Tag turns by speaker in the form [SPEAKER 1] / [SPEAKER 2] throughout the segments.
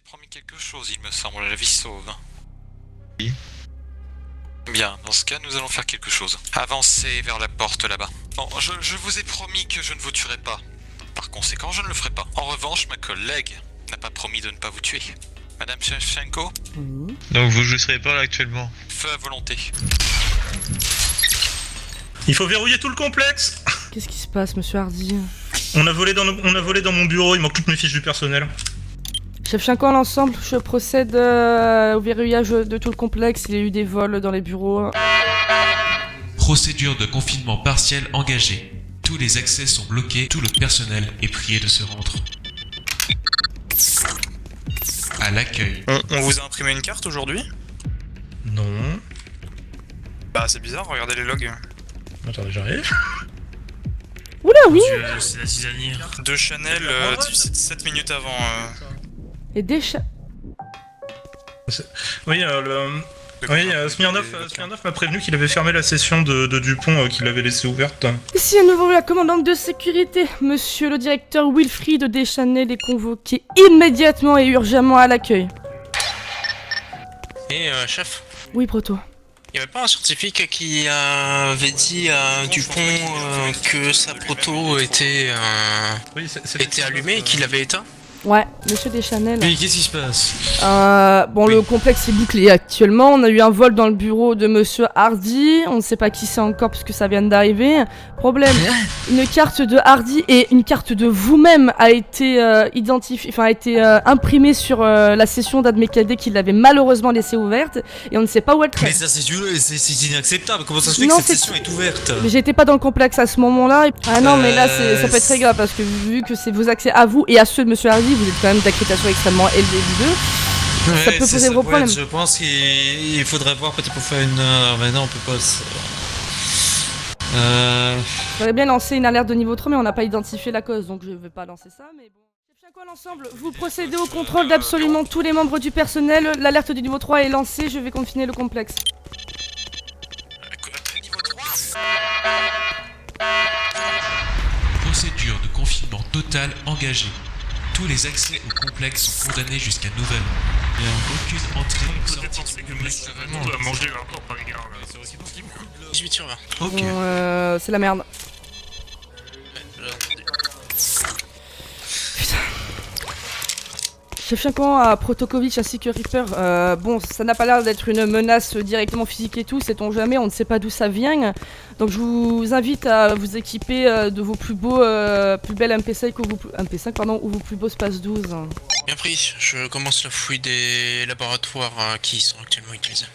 [SPEAKER 1] promis quelque chose, il me semble, la vie sauve.
[SPEAKER 2] Oui.
[SPEAKER 1] Bien, dans ce cas, nous allons faire quelque chose. Avancez vers la porte là-bas. Bon, je vous ai promis que je ne vous tuerai pas. Par conséquent, je ne le ferai pas. En revanche, ma collègue n'a pas promis de ne pas vous tuer. Madame Shevchenko,
[SPEAKER 3] Oui.
[SPEAKER 2] Donc vous ne serez pas là actuellement.
[SPEAKER 1] feu à volonté.
[SPEAKER 4] Il faut verrouiller tout le complexe.
[SPEAKER 3] Qu'est-ce qui se passe, monsieur Hardy?
[SPEAKER 4] On a volé dans mon bureau, il manque toutes mes fiches du personnel.
[SPEAKER 3] Chef Chinko, à l'ensemble, je procède au verrouillage de tout le complexe. Il y a eu des vols dans les bureaux.
[SPEAKER 5] Procédure de confinement partiel engagée. Tous les accès sont bloqués, tout le personnel est prié de se rendre. À l'accueil.
[SPEAKER 6] On vous a imprimé une carte aujourd'hui?
[SPEAKER 4] Non.
[SPEAKER 6] Bah c'est bizarre, regardez les logs.
[SPEAKER 4] Attendez, j'arrive.
[SPEAKER 3] Oula, oui.
[SPEAKER 7] C'est la tisanière.
[SPEAKER 6] De Chanel, 7 minutes avant.
[SPEAKER 3] Et des chats.
[SPEAKER 4] Oui, Smirnov m'a prévenu qu'il avait fermé la session de Dupont qu'il avait laissée ouverte.
[SPEAKER 3] Ici à nouveau la commandante de sécurité. Monsieur le directeur Wilfried Deschanel est convoqué immédiatement et urgemment à l'accueil.
[SPEAKER 8] Et chef,
[SPEAKER 3] Oui, Proto.
[SPEAKER 8] y avait pas un scientifique qui avait dit à Dupont que sa proto était
[SPEAKER 4] Oui,
[SPEAKER 8] était allumée et qu'il l'avait éteint?
[SPEAKER 3] Ouais, monsieur Deschanel.
[SPEAKER 7] Mais qu'est-ce qui se passe?
[SPEAKER 3] Bon, le complexe est bouclé actuellement. On a eu un vol dans le bureau de monsieur Hardy. On ne sait pas qui c'est encore puisque ça vient d'arriver. Problème, une carte de Hardy et une carte de vous-même a été imprimée sur la session d'Admekadé qu'il avait malheureusement laissée ouverte et on ne sait pas où elle traîne.
[SPEAKER 7] Mais ça c'est inacceptable, comment ça se fait
[SPEAKER 3] Non,
[SPEAKER 7] que cette
[SPEAKER 3] c'est-
[SPEAKER 7] session est ouverte?
[SPEAKER 3] Mais j'étais pas dans le complexe à ce moment-là. Ah non, mais là, ça peut être très grave parce que vu que c'est vos accès à vous et à ceux de monsieur Hardy, vous êtes quand même d'accréditation extrêmement élevée, vous deux. Ça peut poser gros problèmes.
[SPEAKER 7] Je pense qu'il faudrait voir peut-être pour faire une heure, mais non on peut pas...
[SPEAKER 3] J'aurais bien lancé une alerte de niveau 3, mais on n'a pas identifié la cause, donc je vais pas lancer ça, mais bon. Chef Chinko, à l'ensemble, vous procédez au contrôle d'absolument tous les membres du personnel. L'alerte du niveau 3 est lancée, je vais confiner le complexe.
[SPEAKER 1] Niveau 3.
[SPEAKER 5] Procédure de confinement total engagée. Tous les accès au complexe sont condamnés jusqu'à nouvel ordre. Aucune entrée ou sortie.
[SPEAKER 7] que monsieur a mangé encore par égard là.
[SPEAKER 8] 18 sur 20.
[SPEAKER 5] Ok.
[SPEAKER 3] Bon, c'est la merde. Chef Chinko à Protokovic ainsi que Reaper, bon, ça n'a pas l'air d'être une menace directement physique et tout, sait-on jamais, on ne sait pas d'où ça vient. Donc je vous invite à vous équiper de vos plus beaux, plus belles MP5 ou vos plus beaux Space 12.
[SPEAKER 8] Bien pris, je commence la fouille des laboratoires qui sont actuellement utilisés.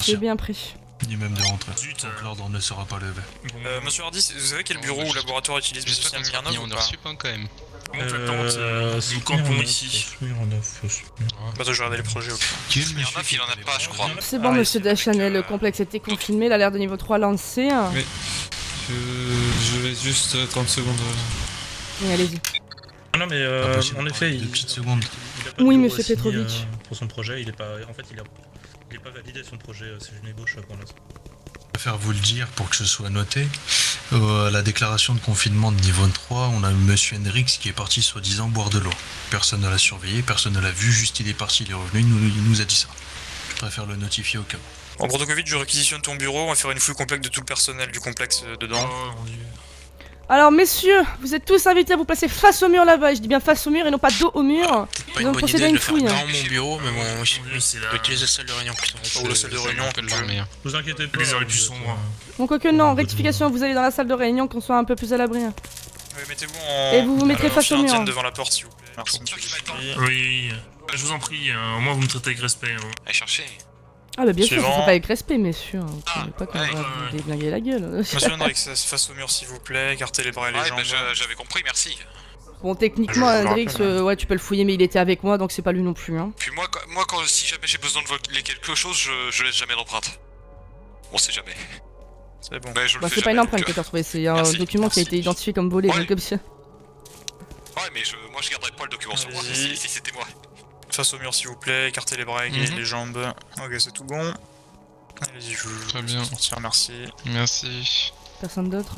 [SPEAKER 3] C'est bien pris.
[SPEAKER 9] Ni même de rentrer.
[SPEAKER 7] Zut.
[SPEAKER 9] Donc l'ordre ne sera pas levé.
[SPEAKER 6] Monsieur Hardy, vous savez quel bureau ou laboratoire utilise monsieur Smirnov ou pas?
[SPEAKER 2] quand même.
[SPEAKER 7] Comment nous campons ici.
[SPEAKER 6] Bah je vais regarder les projets au pire.
[SPEAKER 1] Smirnov, il en a pas, je crois.
[SPEAKER 3] C'est bon, monsieur Deschanel, le complexe était confiné, l'alerte de niveau 3 lancée.
[SPEAKER 7] Je vais juste 30 secondes.
[SPEAKER 3] Oui, allez-y.
[SPEAKER 4] Non mais en effet,
[SPEAKER 9] Deux petites secondes.
[SPEAKER 4] il a pas de
[SPEAKER 3] Oui,
[SPEAKER 4] bureau
[SPEAKER 3] monsieur
[SPEAKER 4] signé,
[SPEAKER 3] Petrovic.
[SPEAKER 4] pour son projet, il est pas validé son projet, c'est une ébauche pour l'instant.
[SPEAKER 9] Je préfère vous le dire pour que ce soit noté. La déclaration de confinement de niveau 3, on a monsieur Hendrix qui est parti soi-disant boire de l'eau. Personne ne l'a surveillé, personne ne l'a vu, juste il est parti, il est revenu, il nous a dit ça. Je préfère le notifier au cas où.
[SPEAKER 6] En Protokovic, je réquisitionne ton bureau, on va faire une fouille complète de tout le personnel du complexe dedans.
[SPEAKER 7] Oh mon dieu.
[SPEAKER 3] Alors, messieurs, vous êtes tous invités à vous placer face au mur là-bas, et je dis bien face au mur et non pas dos au mur.
[SPEAKER 8] Pas
[SPEAKER 3] Nous
[SPEAKER 8] une
[SPEAKER 3] allons
[SPEAKER 8] bonne
[SPEAKER 3] procéder
[SPEAKER 8] idée
[SPEAKER 3] à
[SPEAKER 8] de
[SPEAKER 3] une
[SPEAKER 8] le faire
[SPEAKER 3] fouille.
[SPEAKER 8] dans mon bureau, mais bon, oui,
[SPEAKER 7] Mon dieu, c'est
[SPEAKER 8] on peut utiliser la salle de réunion plutôt.
[SPEAKER 6] Ou la salle de réunion,
[SPEAKER 8] peut le faire meilleur.
[SPEAKER 4] Vous inquiétez pas.
[SPEAKER 7] Les heures les plus
[SPEAKER 4] vous êtes,
[SPEAKER 7] sombres.
[SPEAKER 3] Bon, quoique non, rectification, vous allez dans la salle de réunion qu'on soit un peu plus à l'abri.
[SPEAKER 6] Mettez-vous en...
[SPEAKER 3] Et vous vous mettrez
[SPEAKER 6] Alors,
[SPEAKER 3] face au mur.
[SPEAKER 6] Indienne devant la porte s'il vous plaît. Merci monsieur Dupuis.
[SPEAKER 7] Oui, je vous en prie, au moins vous me traitez avec respect. Hein.
[SPEAKER 1] Allez chercher.
[SPEAKER 3] Ah bah bien sûr, ça
[SPEAKER 6] Suivant.
[SPEAKER 3] sera pas avec respect, messieurs. Vous savez pas qu'on
[SPEAKER 1] ouais.
[SPEAKER 3] va vous déglinguer la gueule.
[SPEAKER 6] Monsieur Hendrix, face au mur s'il vous plaît, écartez les bras et les
[SPEAKER 1] Ouais,
[SPEAKER 6] jambes.
[SPEAKER 1] bah j'avais compris, merci.
[SPEAKER 3] Bon, techniquement,
[SPEAKER 6] Je vous le
[SPEAKER 3] Hendrix,
[SPEAKER 6] rappelle,
[SPEAKER 3] ouais, tu peux le fouiller, mais il était avec moi, donc c'est pas lui non plus. Hein.
[SPEAKER 1] Puis moi, si jamais j'ai besoin de voler quelque chose, je laisse jamais d'empreinte. On sait jamais.
[SPEAKER 6] C'est bon.
[SPEAKER 1] Mais je le
[SPEAKER 3] Bah,
[SPEAKER 1] fais
[SPEAKER 3] c'est pas une
[SPEAKER 1] jamais,
[SPEAKER 3] empreinte
[SPEAKER 1] donc,
[SPEAKER 3] que t'as retrouvé, c'est un
[SPEAKER 1] Merci,
[SPEAKER 3] document qui a été
[SPEAKER 1] merci.
[SPEAKER 3] identifié comme volé,
[SPEAKER 1] Ouais.
[SPEAKER 3] donc comme ça.
[SPEAKER 1] Ouais, mais moi je garderais pas le document sur moi
[SPEAKER 6] Allez-y.
[SPEAKER 1] si c'était moi.
[SPEAKER 6] Face au mur s'il vous plaît, écartez les bras et les jambes. Ok, c'est tout bon. Allez-y, je vous
[SPEAKER 2] Très bien.
[SPEAKER 6] sortir, merci.
[SPEAKER 2] Merci.
[SPEAKER 3] Personne d'autre.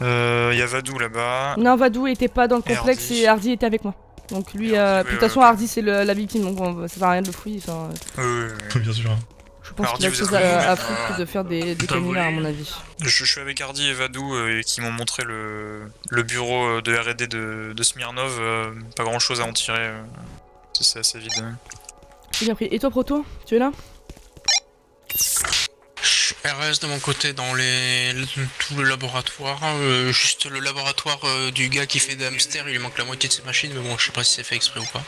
[SPEAKER 6] Y'a Vadou là-bas.
[SPEAKER 3] Non, Vadou était pas dans le
[SPEAKER 6] Et
[SPEAKER 3] complexe
[SPEAKER 6] Hardy.
[SPEAKER 3] et Hardy était avec moi. Donc lui,
[SPEAKER 6] Oui,
[SPEAKER 3] de toute façon,
[SPEAKER 6] ok.
[SPEAKER 3] Hardy c'est la victime, donc ça sert à rien de le fouiller. Enfin,
[SPEAKER 2] Bien sûr.
[SPEAKER 3] je pense
[SPEAKER 6] Hardy,
[SPEAKER 3] qu'il a
[SPEAKER 6] vous
[SPEAKER 3] chose
[SPEAKER 6] êtes
[SPEAKER 3] à
[SPEAKER 6] vous-même,
[SPEAKER 3] foutre que de faire des
[SPEAKER 2] Pas
[SPEAKER 3] canulars à
[SPEAKER 2] volé.
[SPEAKER 3] mon avis.
[SPEAKER 6] Je suis avec Hardy et Vadou qui m'ont montré le bureau de R&D de Smirnov. Pas grand chose à en tirer. C'est assez vide.
[SPEAKER 3] J'ai bien pris. Et toi, Proto, tu es là?
[SPEAKER 8] RS de mon côté dans tout le laboratoire, juste le laboratoire du gars qui fait des hamsters, il lui manque la moitié de ses machines, mais bon, je sais pas si c'est fait exprès ou pas.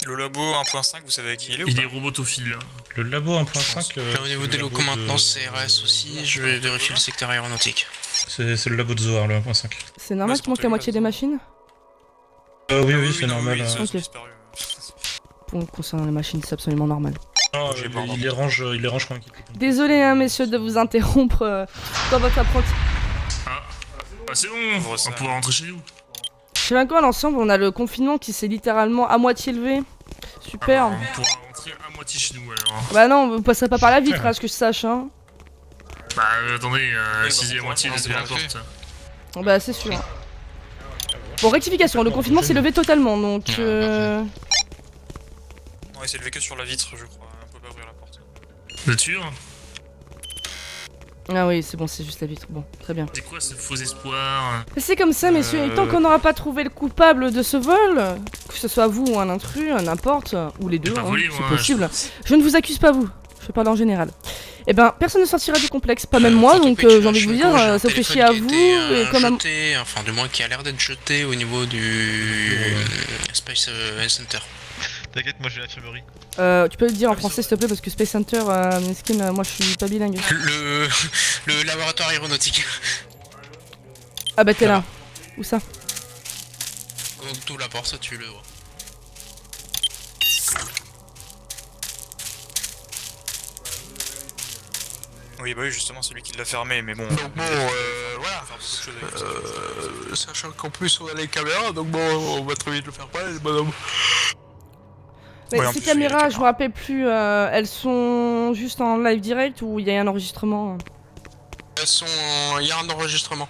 [SPEAKER 6] Le labo 1.5, vous savez à qui il est ou
[SPEAKER 2] Il
[SPEAKER 6] pas?
[SPEAKER 2] est robotophile.
[SPEAKER 4] Le labo 1.5.
[SPEAKER 8] Là, au niveau des locaux maintenant, c'est RS aussi, je vais vérifier le secteur aéronautique.
[SPEAKER 4] C'est le labo de Zohar, le 1.5.
[SPEAKER 3] C'est normal
[SPEAKER 6] c'est
[SPEAKER 3] qu'il manque
[SPEAKER 6] pour
[SPEAKER 3] la
[SPEAKER 6] te
[SPEAKER 3] moitié des machines?
[SPEAKER 4] Oui, c'est
[SPEAKER 6] non,
[SPEAKER 4] normal.
[SPEAKER 6] oui, ils ont
[SPEAKER 3] Ok.
[SPEAKER 6] disparu.
[SPEAKER 3] Pour concernant les machines, c'est absolument normal.
[SPEAKER 4] Non,
[SPEAKER 6] J'ai pas
[SPEAKER 4] il les range quand il.
[SPEAKER 3] Désolé, hein, messieurs, de vous interrompre dans votre apprentissage.
[SPEAKER 2] Ah, c'est bon,
[SPEAKER 6] on va pouvoir
[SPEAKER 2] rentrer chez nous.
[SPEAKER 3] Je sais même quoi, l'ensemble, on a le confinement qui s'est littéralement à moitié levé. Super.
[SPEAKER 2] On pourra rentrer à moitié chez nous alors.
[SPEAKER 3] Bah non, vous passerez pas par la vitre, à ce que je sache, hein.
[SPEAKER 2] Bah attendez,
[SPEAKER 6] si
[SPEAKER 2] si à moitié
[SPEAKER 6] c'est
[SPEAKER 2] la
[SPEAKER 6] bien
[SPEAKER 2] porte.
[SPEAKER 3] Bah c'est sûr. Bon, rectification, le confinement s'est levé totalement, donc...
[SPEAKER 6] Non, il s'est levé que sur la vitre, je crois. On peut pas ouvrir la porte.
[SPEAKER 2] Vous êtes sûr?
[SPEAKER 3] Ah oui, c'est bon, c'est juste la vitre. Bon, très bien.
[SPEAKER 2] C'est quoi ce faux espoir?
[SPEAKER 3] C'est comme ça, messieurs, et tant qu'on n'aura pas trouvé le coupable de ce vol, que ce soit vous ou un intrus, n'importe, ou les deux,
[SPEAKER 2] pas
[SPEAKER 3] hein,
[SPEAKER 2] volé,
[SPEAKER 3] c'est
[SPEAKER 2] moi,
[SPEAKER 3] possible, je ne vous accuse pas vous, je parle en général. Eh ben, personne ne sortira du complexe, pas même
[SPEAKER 8] Faut
[SPEAKER 3] moi, donc
[SPEAKER 8] qu'il y ait
[SPEAKER 3] j'ai envie de vous
[SPEAKER 8] Chico,
[SPEAKER 3] dire,
[SPEAKER 8] j'ai un
[SPEAKER 3] ça vous fait
[SPEAKER 8] téléphone
[SPEAKER 3] chier à
[SPEAKER 8] qui a
[SPEAKER 3] vous,
[SPEAKER 8] été,
[SPEAKER 3] et comme à...
[SPEAKER 8] jeté, enfin du moins qui a l'air d'être jeté au niveau du Space Center.
[SPEAKER 2] T'inquiète, moi j'ai l'infirmerie.
[SPEAKER 3] tu peux le dire en français s'il te plaît, parce que Space Center, Miskin, moi je suis pas bilingue.
[SPEAKER 8] Le laboratoire aéronautique.
[SPEAKER 3] Ah bah t'es là. Où ça?
[SPEAKER 8] Quand tu ouvres la porte, ça tu le vois.
[SPEAKER 6] Oui, bah oui, justement, c'est lui qui l'a fermé, mais bon.
[SPEAKER 8] Donc bon, voilà.
[SPEAKER 6] Faire beaucoup de choses avec ça.
[SPEAKER 8] Sachant qu'en plus on a les caméras, donc bon, on va très vite le faire pas, les bonhommes.
[SPEAKER 3] Mais
[SPEAKER 6] Ouais, en
[SPEAKER 3] ces
[SPEAKER 6] plus, il y a les
[SPEAKER 3] caméras, je
[SPEAKER 6] caméras.
[SPEAKER 3] me rappelle plus, elles sont juste en live direct ou il y a un enregistrement?
[SPEAKER 8] Il y a un enregistrement.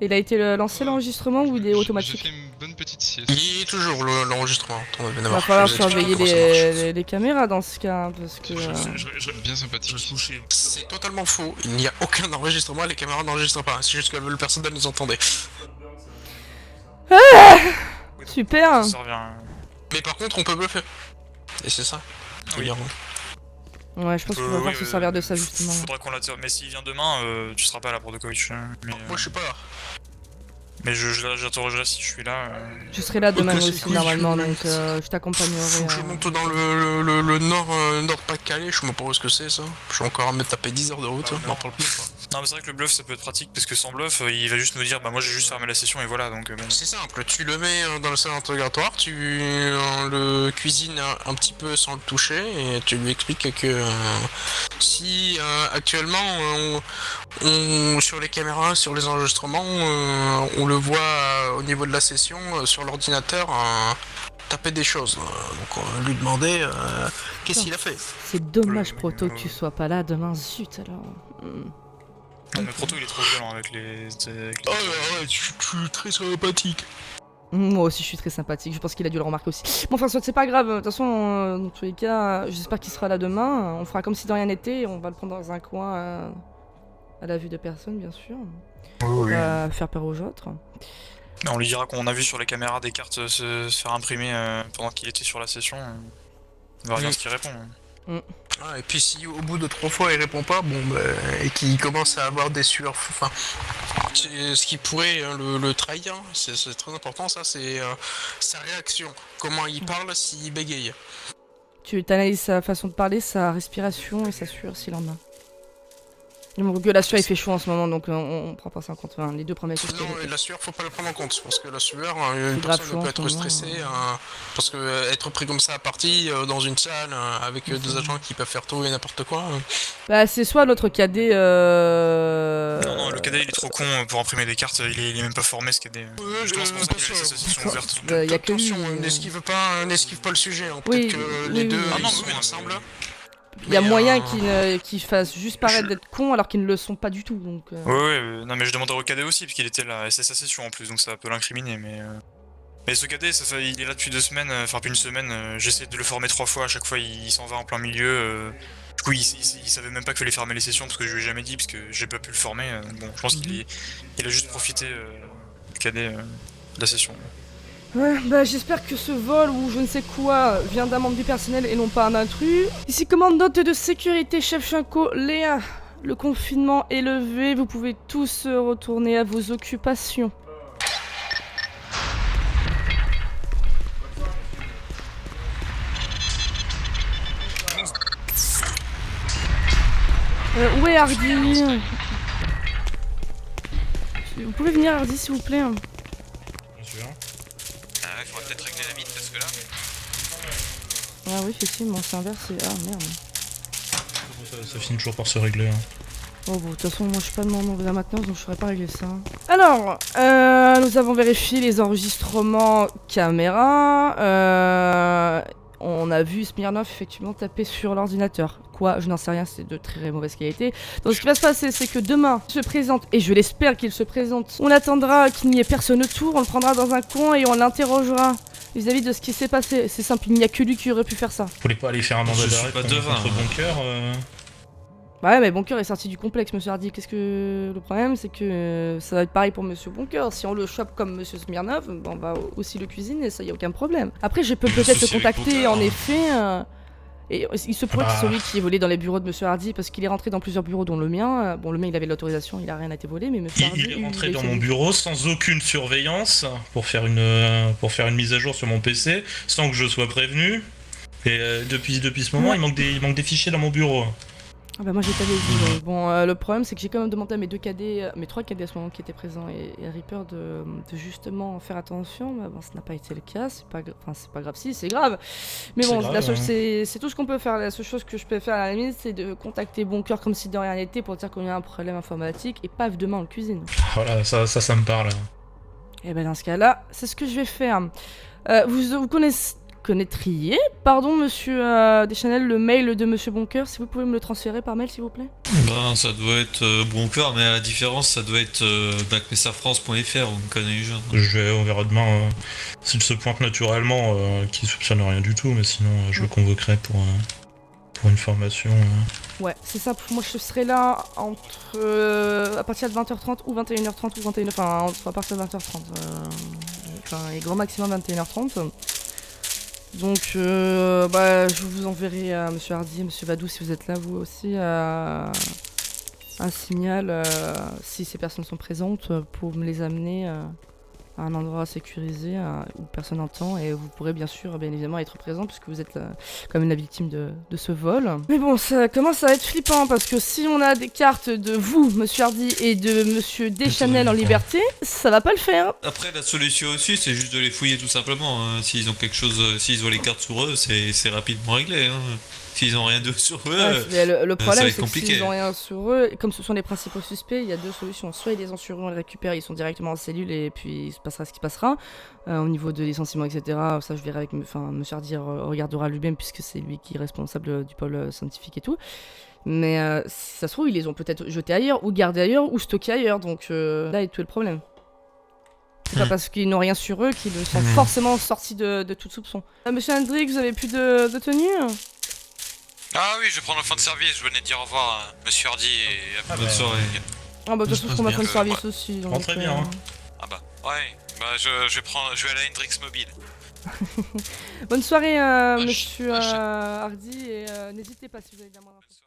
[SPEAKER 3] Il a été lancé l'enregistrement ou il est
[SPEAKER 2] J'ai
[SPEAKER 3] automatique?
[SPEAKER 2] fait une bonne petite sieste.
[SPEAKER 8] Il y a toujours l'enregistrement. Attends,
[SPEAKER 3] Il va falloir surveiller les caméras dans ce cas, parce que...
[SPEAKER 2] Bien sympathique.
[SPEAKER 8] C'est totalement faux. Il n'y a aucun enregistrement, les caméras n'enregistrent pas. C'est juste que le personnel nous entendait.
[SPEAKER 3] Super.
[SPEAKER 6] Ça revient.
[SPEAKER 8] Mais par contre, on peut bluffer. Et c'est ça.
[SPEAKER 6] Oui.
[SPEAKER 3] Ouais, je pense qu'on va pouvoir se servir de ça justement.
[SPEAKER 6] Faudra qu'on l'attire. Mais s'il vient demain, tu seras pas là pour Dokovic. Mais,
[SPEAKER 8] Moi, je suis pas là.
[SPEAKER 6] mais j'interrogerai si je suis là.
[SPEAKER 3] Je serai là demain
[SPEAKER 8] Ok, c'est
[SPEAKER 3] aussi
[SPEAKER 8] cool,
[SPEAKER 3] normalement,
[SPEAKER 8] je-
[SPEAKER 3] donc je t'accompagnerai.
[SPEAKER 8] Faut que je monte dans le nord Pas-de-Calais, je sais même pas où ce que c'est ça. Je suis encore à me taper 10 heures de route,
[SPEAKER 6] Ah,
[SPEAKER 8] n'en parle plus quoi.
[SPEAKER 6] Non, mais c'est vrai que le bluff ça peut être pratique parce que sans bluff, il va juste nous dire bah moi j'ai juste fermé la session et voilà donc bon.
[SPEAKER 8] C'est simple, tu le mets dans le salon interrogatoire, tu le cuisines un petit peu sans le toucher et tu lui expliques que si actuellement sur les caméras, sur les enregistrements, on le voit au niveau de la session sur l'ordinateur taper des choses. Donc on va lui demander qu'est-ce qu'il a fait.
[SPEAKER 3] C'est dommage, Proto, que tu sois pas là demain, zut alors.
[SPEAKER 6] Non, mais Proto il est trop violent avec les.
[SPEAKER 8] Oh ouais, tu es très sympathique.
[SPEAKER 3] Moi aussi je suis très sympathique, je pense qu'il a dû le remarquer aussi. Bon enfin c'est pas grave, de toute façon dans tous les cas, j'espère qu'il sera là demain, on fera comme si de rien n'était, on va le prendre dans un coin à la vue de personne bien sûr. On va faire peur aux autres.
[SPEAKER 6] On lui dira qu'on a vu sur les caméras des cartes se faire imprimer pendant qu'il était sur la session. On verra bien ce qu'il répond.
[SPEAKER 8] Ah, et puis si au bout de 3 fois il répond pas, bon bah, et qu'il commence à avoir des sueurs, enfin, c'est ce qui pourrait le trahir, c'est très important ça, c'est sa réaction, comment il parle s'il bégaye.
[SPEAKER 3] Tu analyses sa façon de parler, sa respiration et sa sueur s'il en a. Donc la sueur il fait chaud en ce moment donc on prend pas ça en compte, enfin, les deux premiers choses
[SPEAKER 8] Non, et la sueur faut pas le prendre en compte, parce que la sueur, une
[SPEAKER 3] grave
[SPEAKER 8] personne
[SPEAKER 3] chaud
[SPEAKER 8] peut
[SPEAKER 3] en
[SPEAKER 8] être
[SPEAKER 3] ce moment,
[SPEAKER 8] stressée, parce que être pris comme ça à partie dans une salle avec des agents qui peuvent faire tout et n'importe quoi.
[SPEAKER 3] Bah c'est soit l'autre cadet
[SPEAKER 6] Non, non, le cadet il est trop con pour imprimer des cartes, il est même pas formé ce cadet. Justement, c'est pour ça qu'il a laissé sa session ouverte.
[SPEAKER 3] y a que lui.
[SPEAKER 8] Attention, n'esquive pas le sujet, hein.
[SPEAKER 3] Oui,
[SPEAKER 8] Peut-être que
[SPEAKER 3] oui,
[SPEAKER 8] les
[SPEAKER 3] oui,
[SPEAKER 8] deux
[SPEAKER 3] oui.
[SPEAKER 6] Ah non,
[SPEAKER 8] ils sont
[SPEAKER 6] oui, non,
[SPEAKER 8] ensemble.
[SPEAKER 3] Il y a
[SPEAKER 8] Mais,
[SPEAKER 3] moyen qu'ils fassent juste paraître d'être cons alors qu'ils ne le sont pas du tout donc...
[SPEAKER 6] Ouais, non mais je demanderai au cadet aussi parce qu'il était là, et c'est sa session en plus donc ça peut l'incriminer mais... Mais ce cadet, il est là depuis 2 semaines, enfin depuis une semaine, j'essaie de le former 3 fois, à chaque fois il s'en va en plein milieu. Du coup il savait même pas qu'il fallait fermer les sessions parce que je lui ai jamais dit, parce que j'ai pas pu le former. Bon, je pense qu'il a juste profité du cadet de la session.
[SPEAKER 3] Ouais, bah j'espère que ce vol ou je ne sais quoi vient d'un membre du personnel et non pas un intrus. Ici commandante de sécurité, chef Shinko, Léa. Le confinement est levé, vous pouvez tous retourner à vos occupations. Où est Hardy? Vous pouvez venir Hardy s'il vous plaît.
[SPEAKER 4] Bien sûr.
[SPEAKER 1] Ah ouais, faudrait peut-être régler la vitre parce que là...
[SPEAKER 3] Ah oui effectivement c'est inversé, ah merde.
[SPEAKER 4] Ça finit toujours par se régler. Hein.
[SPEAKER 3] Oh bon, de toute façon, moi je suis pas de membre de la maintenance donc je saurais pas régler ça. Alors, nous avons vérifié les enregistrements caméra. On a vu Smirnov effectivement taper sur l'ordinateur. Quoi, je n'en sais rien, c'est de très mauvaise qualité. Donc ce qui va se passer, c'est que demain, il se présente, et je l'espère qu'il se présente. On attendra qu'il n'y ait personne autour, on le prendra dans un coin et on l'interrogera vis-à-vis de ce qui s'est passé. C'est simple, il n'y a que lui qui aurait pu faire ça.
[SPEAKER 4] Vous voulez pas aller faire un mandat
[SPEAKER 7] Je suis
[SPEAKER 4] d'arrêt
[SPEAKER 7] pas
[SPEAKER 4] contre
[SPEAKER 7] devin,
[SPEAKER 4] Bunker
[SPEAKER 3] Ouais, mais Boncoeur est sorti du complexe, monsieur Hardy. Qu'est-ce que le problème, c'est que ça va être pareil pour monsieur Boncoeur. Si on le chope comme monsieur Smirnov, on va aussi le cuisiner, ça y a aucun problème. Après, je peux
[SPEAKER 5] Le
[SPEAKER 3] peut-être le
[SPEAKER 5] souci avec
[SPEAKER 3] contacter,
[SPEAKER 5] Boncoeur,
[SPEAKER 3] en
[SPEAKER 5] hein.
[SPEAKER 3] effet. Et il se pourrait que ce soit lui qui ait volé dans les bureaux de monsieur Hardy parce qu'il est rentré dans plusieurs bureaux, dont le mien. Bon, le mien, il avait l'autorisation, il a rien été volé, mais monsieur Hardy.
[SPEAKER 4] Il est rentré
[SPEAKER 3] il
[SPEAKER 4] dans
[SPEAKER 3] fait
[SPEAKER 4] mon
[SPEAKER 3] du-
[SPEAKER 4] bureau sans aucune surveillance pour faire une mise à jour sur mon PC, sans que je sois prévenu. Et depuis ce moment,
[SPEAKER 3] Ouais.
[SPEAKER 4] il manque des fichiers dans mon bureau.
[SPEAKER 3] Ah bah moi je t'avais dit. Bon, le problème c'est que j'ai quand même demandé à mes 2 cadets, mes 3 cadets à ce moment qui étaient présents et à Reaper de justement faire attention. Mais bon, ça n'a pas été le cas. C'est pas grave si, c'est grave. Mais bon,
[SPEAKER 4] C'est grave,
[SPEAKER 3] la seule,
[SPEAKER 4] hein.
[SPEAKER 3] c'est tout ce qu'on peut faire. La seule chose que je peux faire à la limite, c'est de contacter Boncoeur comme si de rien n'était pour dire qu'on a un problème informatique et paf, demain on le cuisine.
[SPEAKER 4] Voilà, ça me parle.
[SPEAKER 3] Et ben dans ce cas-là, c'est ce que je vais faire. Vous connaîtriez, pardon monsieur Deschanel, le mail de monsieur Boncoeur, si vous pouvez me le transférer par mail s'il vous plaît.
[SPEAKER 7] Ben, ça doit être Boncoeur, mais à la différence, ça doit être backmessafrance.fr, on me connaît les gens.
[SPEAKER 4] On verra demain s'il se pointe naturellement, qu'il soupçonne rien du tout, mais sinon je le convoquerai pour une formation.
[SPEAKER 3] Ouais, c'est ça, moi je serai là entre à partir de 20h30 ou 21h30 ou 21h, enfin à partir de 20h30. Et grand maximum 21h30. Donc bah je vous enverrai à monsieur Hardy, monsieur Vadou si vous êtes là vous aussi un signal si ces personnes sont présentes pour me les amener à un endroit sécurisé où personne n'entend et vous pourrez bien évidemment être présent puisque vous êtes comme la victime de ce vol. Mais bon, ça commence à être flippant parce que si on a des cartes de vous, monsieur Hardy, et de monsieur Deschanel en liberté, ça va pas le faire.
[SPEAKER 7] Après, la solution aussi, c'est juste de les fouiller tout simplement. Hein. S'ils ont quelque chose, s'ils ont les cartes sur eux, c'est rapidement réglé. Hein. S'ils ont rien de sur eux,
[SPEAKER 3] Mais le
[SPEAKER 7] ça va
[SPEAKER 3] problème,
[SPEAKER 7] être
[SPEAKER 3] c'est que
[SPEAKER 7] compliqué.
[SPEAKER 3] s'ils ont rien sur eux, et comme ce sont les principaux suspects, il y a 2 solutions. Soit ils les ont sur eux, on les récupère, ils sont directement en cellule et puis il se passera ce qui passera. Au niveau de licenciement, etc., ça je verrai avec... Enfin, monsieur Hardy regardera lui-même puisque c'est lui qui est responsable du pôle scientifique et tout. Mais si ça se trouve, ils les ont peut-être jetés ailleurs, ou gardés ailleurs, ou stockés ailleurs. Donc là est tout le problème. C'est pas parce qu'ils n'ont rien sur eux qu'ils sont forcément sortis de tout soupçon. Monsieur Hendrix, vous avez plus de tenue?
[SPEAKER 1] Ah oui, je vais prendre la fin de service, je venais de dire au revoir à monsieur Hardy et à
[SPEAKER 7] Bonne soirée.
[SPEAKER 3] Ah bah de toute façon,
[SPEAKER 9] passe
[SPEAKER 3] je prends ma
[SPEAKER 9] bien.
[SPEAKER 3] fin de service aussi. Donc,
[SPEAKER 4] Rentrez bien, hein.
[SPEAKER 1] Ah bah, ouais, bah je vais à la Hendrix Mobile.
[SPEAKER 3] Bonne soirée,
[SPEAKER 1] Vache,
[SPEAKER 3] monsieur
[SPEAKER 1] vache.
[SPEAKER 3] Hardy, et n'hésitez pas si vous avez de la moindre info.